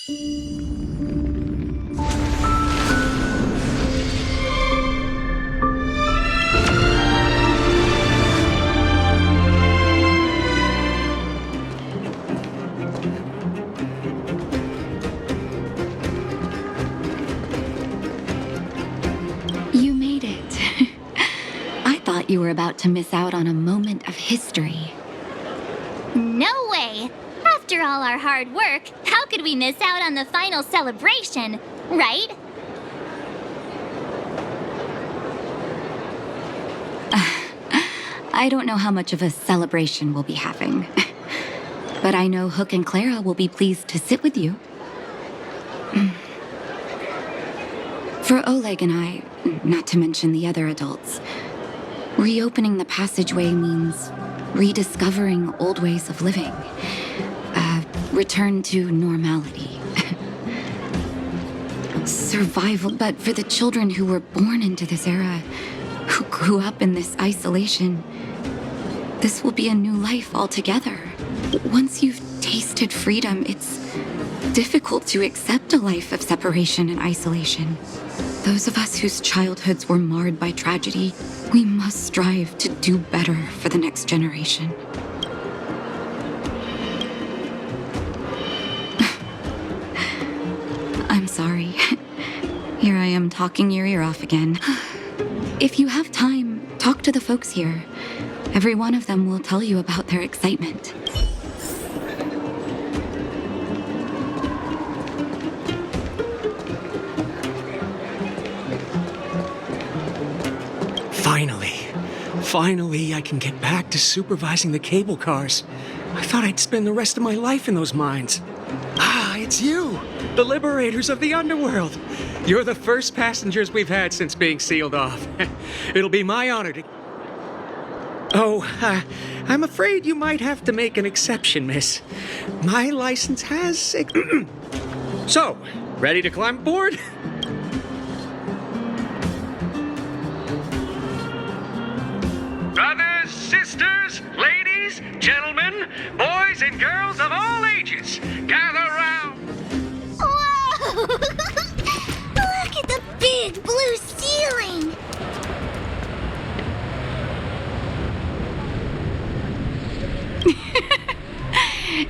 You made it. I thought you were about to miss out on a moment of history. No way! After all our hard work, how could we miss out on the final celebration, right? I don't know how much of a celebration we'll be having. But I know Hook and Clara will be pleased to sit with you. For Oleg and I, not to mention the other adults, reopening the passageway means rediscovering old ways of living. Return to normality. Survival, but for the children who were born into this era, who grew up in this isolation, this will be a new life altogether. Once you've tasted freedom, it's difficult to accept a life of separation and isolation. Those of us whose childhoods were marred by tragedy, we must strive to do better for the next generation. I'm sorry. Here I am talking your ear off again. If you have time, talk to the folks here. Every one of them will tell you about their excitement. Finally, I can get back to supervising the cable cars. I thought I'd spend the rest of my life in those mines. Ah, it's you, the liberators of the underworld. You're the first passengers we've had since being sealed off. It'll be my honor to... Oh, I'm afraid you might have to make an exception, miss. My license has... So, ready to climb aboard? Brothers, sisters, ladies, gentlemen, boys and girls of all ages, gather round. Whoa! Look at the big blue ceiling!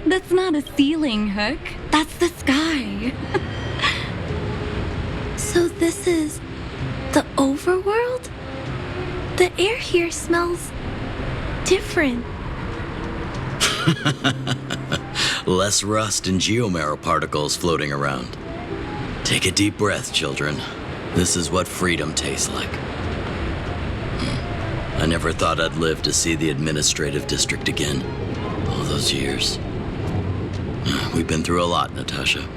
That's not a ceiling, Hook. That's the sky. So this is the overworld? The air here smells different. Less rust and geomarrow particles floating around. Take a deep breath, children. This is what freedom tastes like. I never thought I'd live to see the administrative district again. All those years. We've been through a lot, Natasha.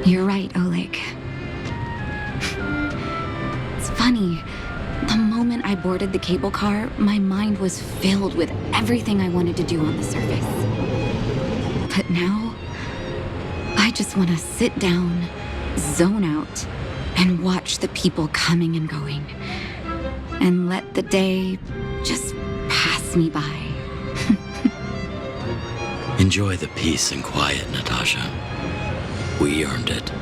You're right, Oleg. It's funny. The moment I boarded the cable car, my mind was filled with everything I wanted to do on the surface. But now, I just want to sit down, zone out, and watch the people coming and going. And let the day just pass me by. Enjoy the peace and quiet, Natasha. We earned it.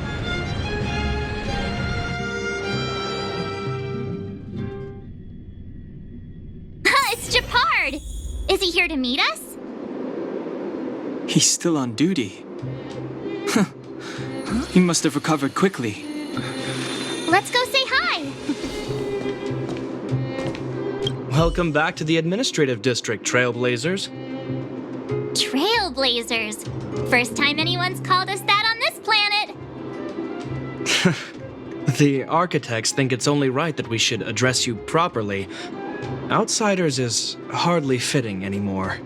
It's Japard! Is he here to meet us? He's still on duty. He must have recovered quickly. Let's go say hi! Welcome back to the Administrative District, Trailblazers. Trailblazers! First time anyone's called us that on this planet! The architects think it's only right that we should address you properly. Outsiders is hardly fitting anymore.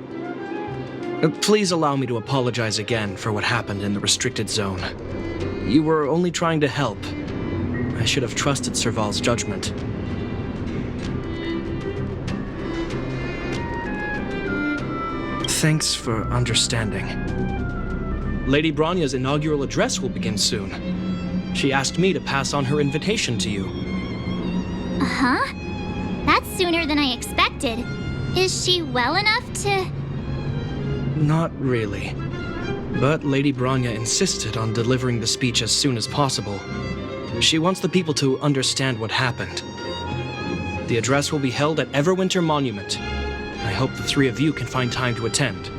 Please allow me to apologize again for what happened in the restricted zone. You were only trying to help. I should have trusted Serval's judgment. Thanks for understanding. Lady Branya's inaugural address will begin soon. She asked me to pass on her invitation to you. Uh-huh? That's sooner than I expected. Is she well enough to... not really. But Lady Branya insisted on delivering the speech as soon as possible. She wants the people to understand what happened. The address will be held at Everwinter Monument. I hope the three of you can find time to attend.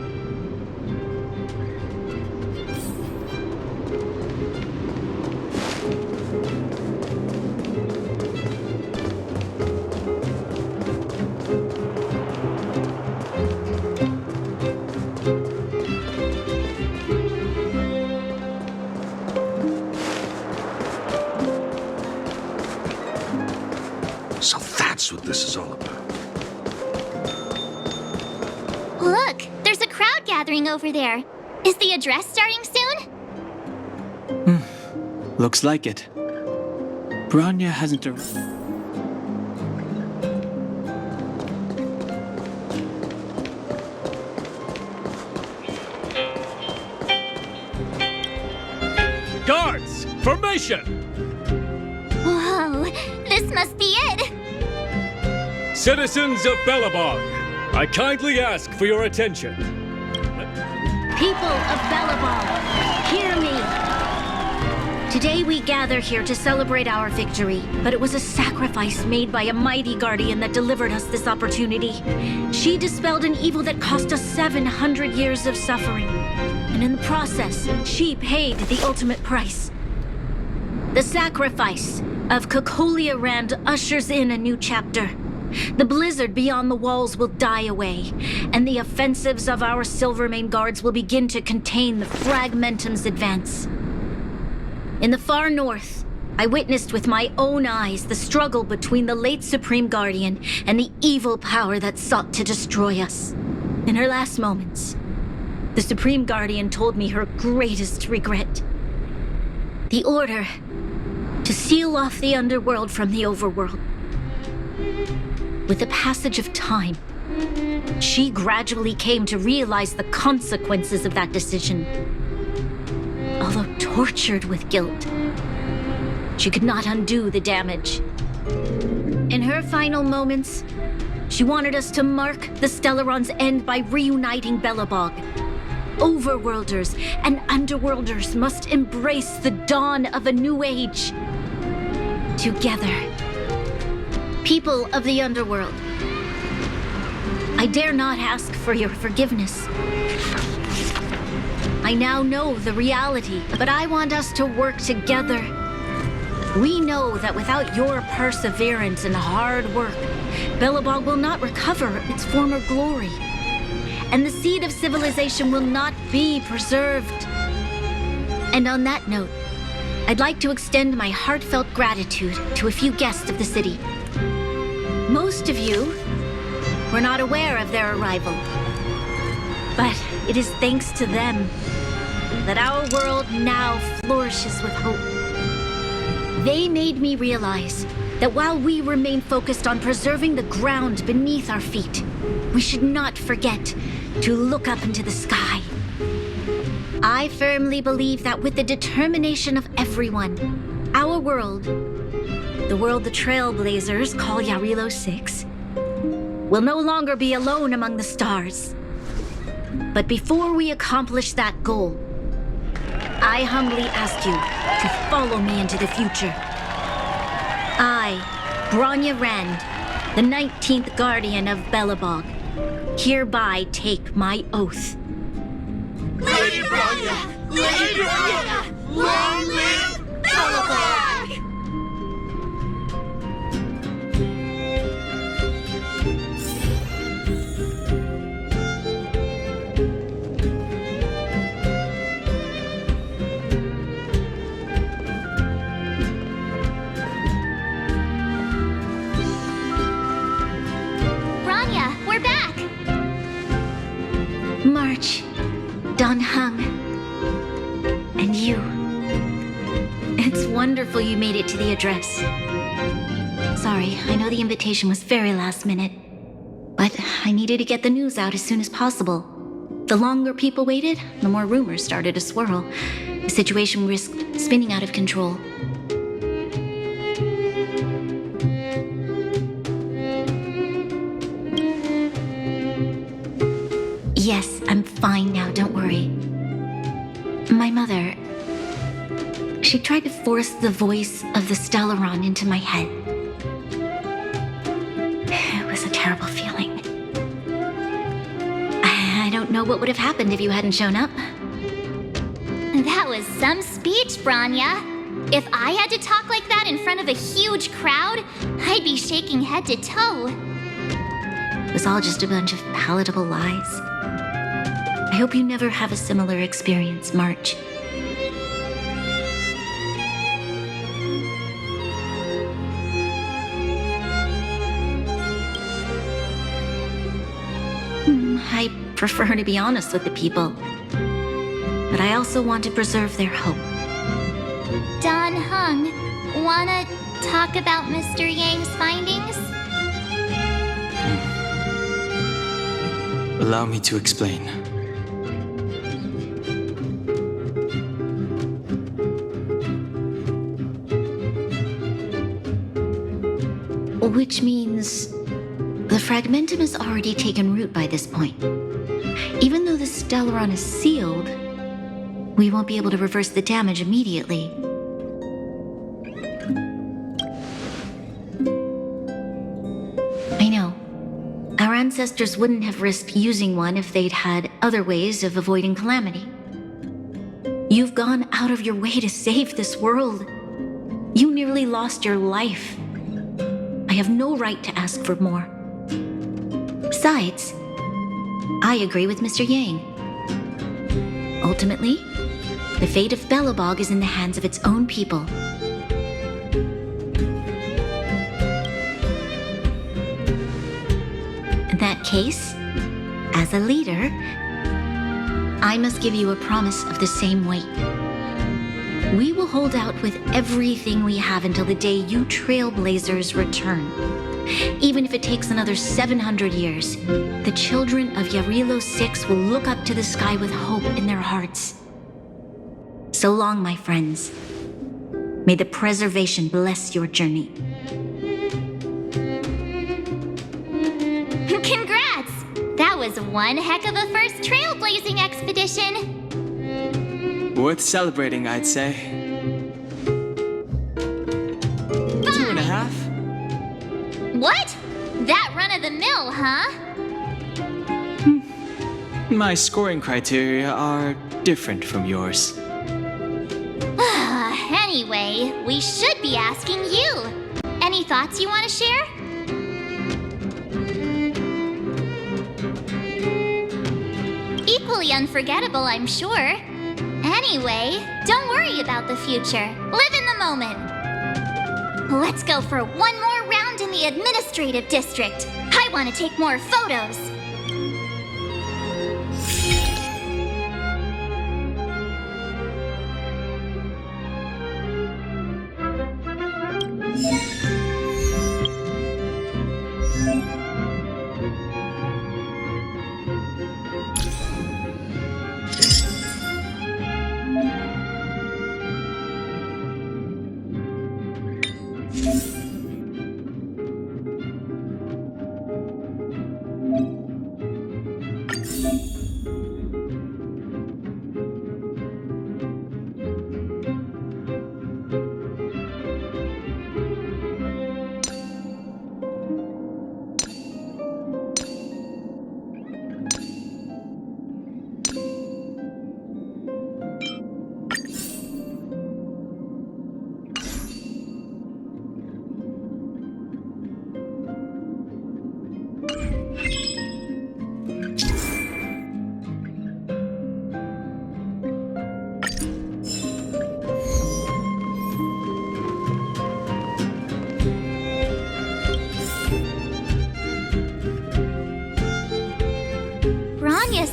So that's what this is all about. Look, there's a crowd gathering over there. Is the address starting soon? Looks like it. Branya hasn't arrived. Guards, formation! Whoa, this must be it. Citizens of Belabog, I kindly ask for your attention. People of Belabog, hear me! Today we gather here to celebrate our victory, but it was a sacrifice made by a mighty guardian that delivered us this opportunity. She dispelled an evil that cost us 700 years of suffering, and in the process, she paid the ultimate price. The sacrifice of Cocolia Rand ushers in a new chapter. The blizzard beyond the walls will die away, and the offensives of our Silvermane guards will begin to contain the Fragmentum's advance. In the far north, I witnessed with my own eyes the struggle between the late Supreme Guardian and the evil power that sought to destroy us. In her last moments, the Supreme Guardian told me her greatest regret. The order to seal off the underworld from the overworld. With the passage of time, she gradually came to realize the consequences of that decision. Although tortured with guilt, she could not undo the damage. In her final moments, she wanted us to mark the Stellaron's end by reuniting Belabog. Overworlders and underworlders must embrace the dawn of a new age. Together. People of the underworld, I dare not ask for your forgiveness. I now know the reality, but I want us to work together. We know that without your perseverance and hard work, Belabog will not recover its former glory, and the seed of civilization will not be preserved. And on that note, I'd like to extend my heartfelt gratitude to a few guests of the city. Most of you were not aware of their arrival, but it is thanks to them that our world now flourishes with hope. They made me realize that while we remain focused on preserving the ground beneath our feet, we should not forget to look up into the sky. I firmly believe that with the determination of everyone, our world, the world the Trailblazers call Jarilo VI, will no longer be alone among the stars. But before we accomplish that goal, I humbly ask you to follow me into the future. I, Branya Rand, the 19th Guardian of Belabog, hereby take my oath. Lady Branya! Lady Branya! Long live Belabog! Branya, we're back! March, Don Hung, and you. It's wonderful you made it to the address. Sorry, I know the invitation was very last minute, but I needed to get the news out as soon as possible. The longer people waited, the more rumors started to swirl. The situation risked spinning out of control. Yes, I'm fine now, don't worry. My mother... She tried to force the voice of the Stellaron into my head. It was a terrible feeling. I don't know what would have happened if you hadn't shown up. That was some speech, Branya. If I had to talk like that in front of a huge crowd, I'd be shaking head to toe. It was all just a bunch of palatable lies. I hope you never have a similar experience, March. I prefer to be honest with the people, but I also want to preserve their hope. Don Hung, wanna talk about Mr. Yang's findings? Allow me to explain. Which means the fragmentum has already taken root by this point. Even though the Stellaron is sealed, we won't be able to reverse the damage immediately. I know. Our ancestors wouldn't have risked using one if they'd had other ways of avoiding calamity. You've gone out of your way to save this world. You nearly lost your life. I have no right to ask for more. Besides, I agree with Mr. Yang. Ultimately, the fate of Belabog is in the hands of its own people. In that case, as a leader, I must give you a promise of the same weight. We will hold out with everything we have until the day you trailblazers return. Even if it takes another 700 years, the children of Jarilo VI will look up to the sky with hope in their hearts. So long, my friends. May the preservation bless your journey. Congrats! That was one heck of a first trailblazing expedition. Worth celebrating, I'd say. Fine. 2.5? What? That run of the mill, huh? My scoring criteria are different from yours. Anyway, we should be asking you. Any thoughts you want to share? Equally unforgettable, I'm sure. Anyway, don't worry about the future. Live in the moment. Let's go for one more round in the administrative district. I want to take more photos.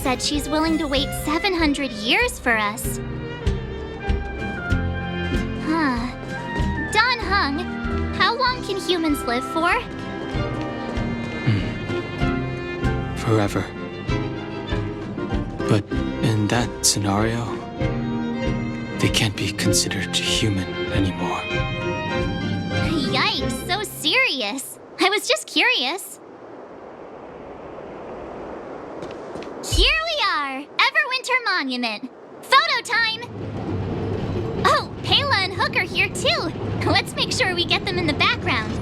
Said she's willing to wait 700 years for us. Huh. Don Hung, how long can humans live for? Forever. But in that scenario, they can't be considered human anymore. Yikes, so serious. I was just curious. Here we center monument. Photo time! Oh, Pela and Hook are here too. Let's make sure we get them in the background.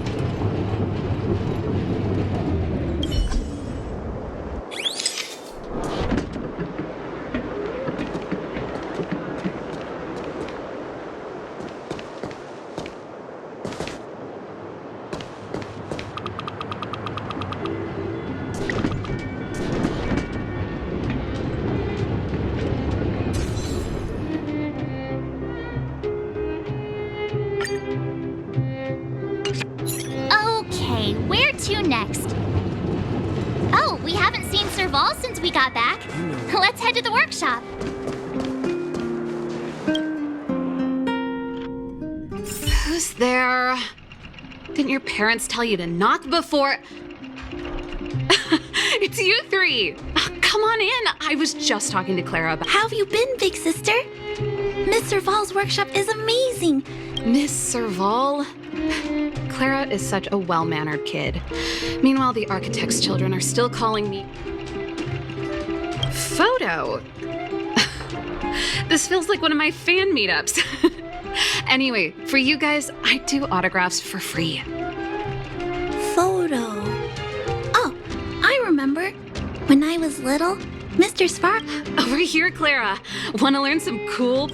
Okay, where to next? Oh, we haven't seen Serval since we got back. Let's head to the workshop. Who's there? Didn't your parents tell you to knock before? It's you three. Come on in. I was just talking to Clara about. How have you been, big sister? Miss Serval's workshop is amazing. Miss Serval? Clara is such a well-mannered kid. Meanwhile, the architect's children are still calling me Photo. This feels like one of my fan meetups. Anyway, for you guys, I do autographs for free. Photo. Oh, I remember. When I was little, Mr. Spark. Over here, Clara. Want to learn some cool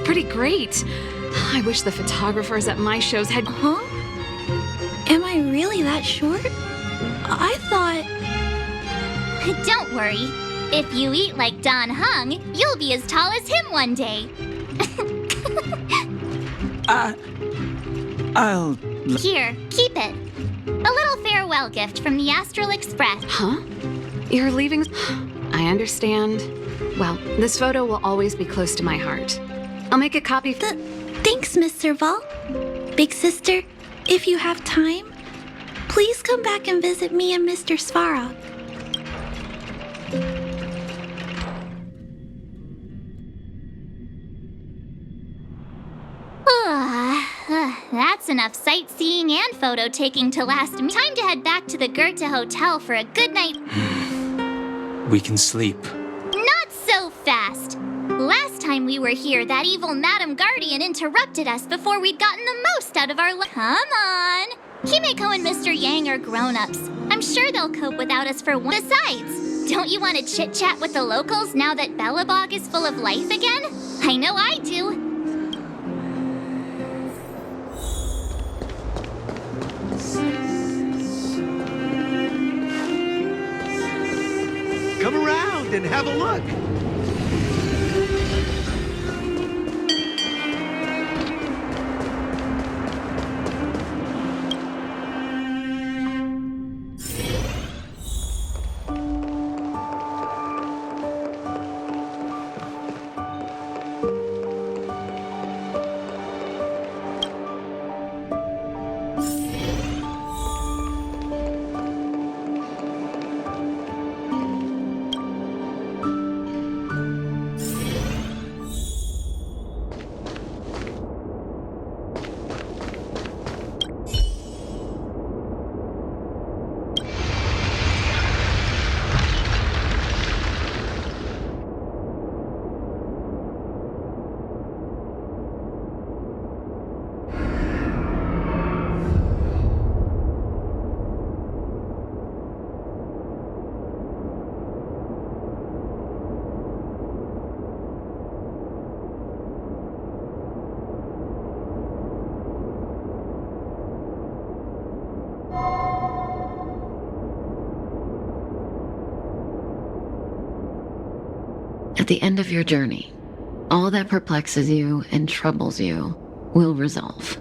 pretty great. I wish the photographers at my shows had... Huh? Am I really that short? I thought... Don't worry. If you eat like Don Hung, you'll be as tall as him one day. I'll... Here, keep it. A little farewell gift from the Astral Express. Huh? You're leaving... I understand. Well, this photo will always be close to my heart. I'll make a copy. Thanks, Miss Serval. Big sister, if you have time, please come back and visit me and Mr. Svarog. That's enough sightseeing and photo taking to last me. Time to head back to the Goethe Hotel for a good night. We can sleep. Not so fast. Last time we were here, that evil Madam Guardian interrupted us before we'd gotten the most out of our Come on! Himeko and Mr. Yang are grown-ups. I'm sure they'll cope without us for one. Besides, don't you want to chit-chat with the locals now that Belabog is full of life again? I know I do. Come around and have a look. At the end of your journey, all that perplexes you and troubles you will resolve.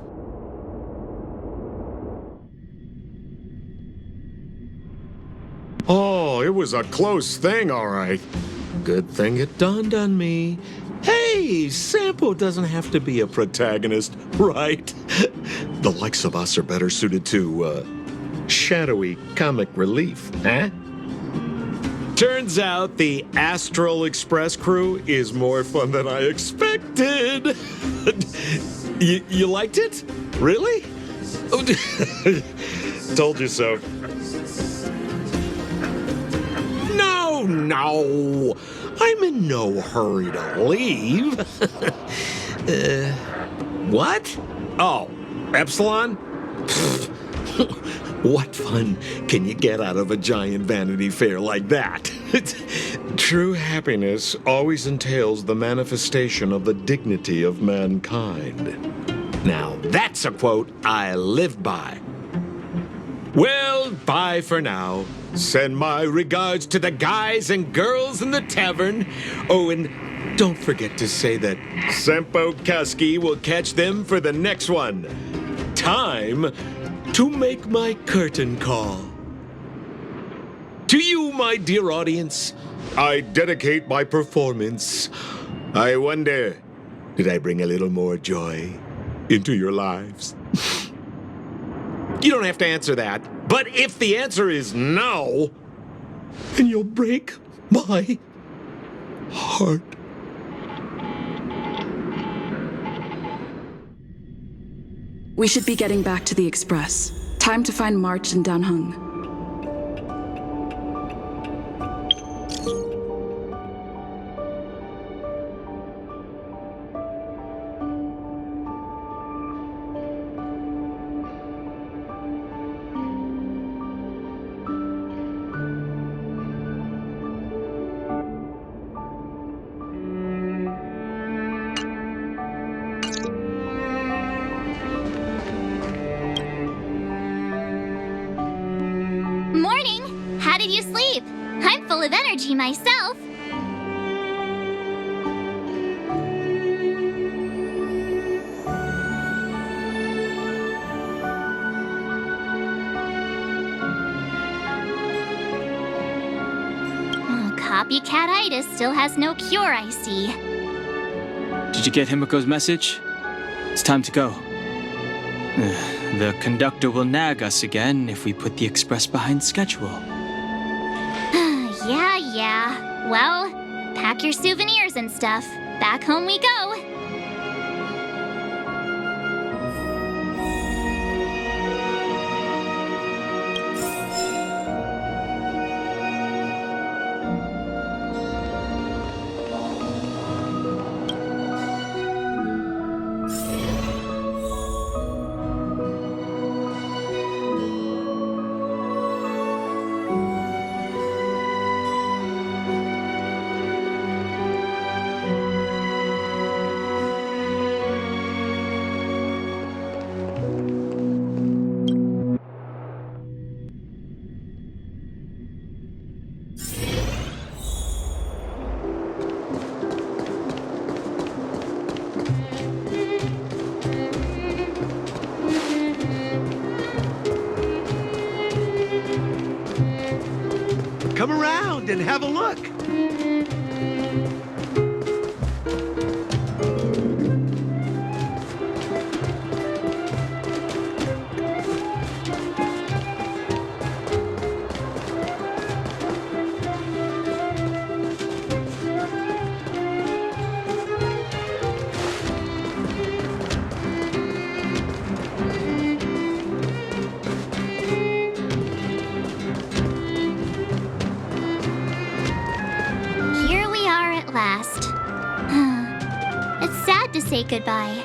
Oh, it was a close thing, all right. Good thing it dawned on me. Hey, Sampo doesn't have to be a protagonist, right? The likes of us are better suited to, shadowy comic relief, eh? Turns out the Astral Express crew is more fun than I expected. You liked it? Really? Told you so. No. I'm in no hurry to leave. What? Oh, Epsilon? What fun can you get out of a giant Vanity Fair like that? True happiness always entails the manifestation of the dignity of mankind. Now, that's a quote I live by. Well, bye for now. Send my regards to the guys and girls in the tavern. Oh, and don't forget to say that Sempo Kaski will catch them for the next one. Time to make my curtain call. To you, my dear audience, I dedicate my performance. I wonder, did I bring a little more joy into your lives? You don't have to answer that, but if the answer is no, then you'll break my heart. We should be getting back to the Express. Time to find March and Danhung. Morning! How did you sleep? I'm full of energy myself. Oh, copycat-itis still has no cure, I see. Did you get Himiko's message? It's time to go. The conductor will nag us again if we put the express behind schedule. Yeah. Well, pack your souvenirs and stuff. Back home we go. Come around and have a look. Last. It's sad to say goodbye.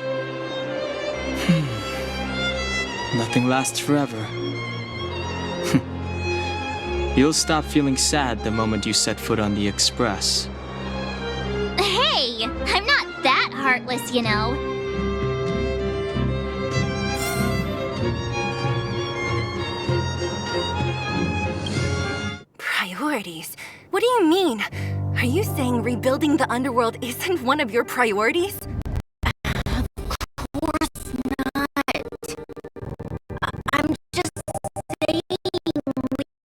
Nothing lasts forever. You'll stop feeling sad the moment you set foot on the express. Hey! I'm not that heartless, you know. Priorities? What do you mean? Are you saying rebuilding the underworld isn't one of your priorities? Of course not. I'm just saying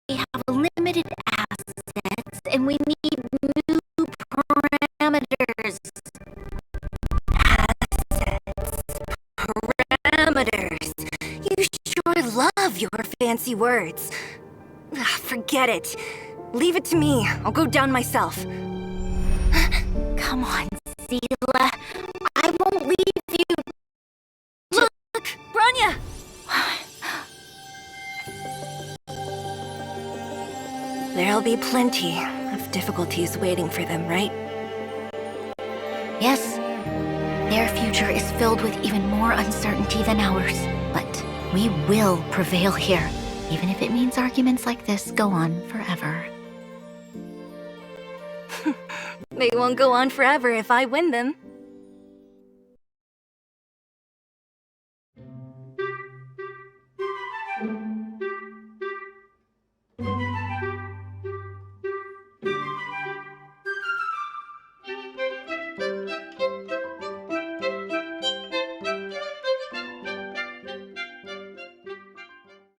we have limited assets and we need new parameters. your fancy words. Ugh, forget it. Leave it to me. I'll go down myself. Come on, Seela. I won't leave you. Look, Branya! There'll be plenty of difficulties waiting for them, right? Yes, their future is filled with even more uncertainty than ours. But we will prevail here, even if it means arguments like this go on forever. They won't go on forever if I win them.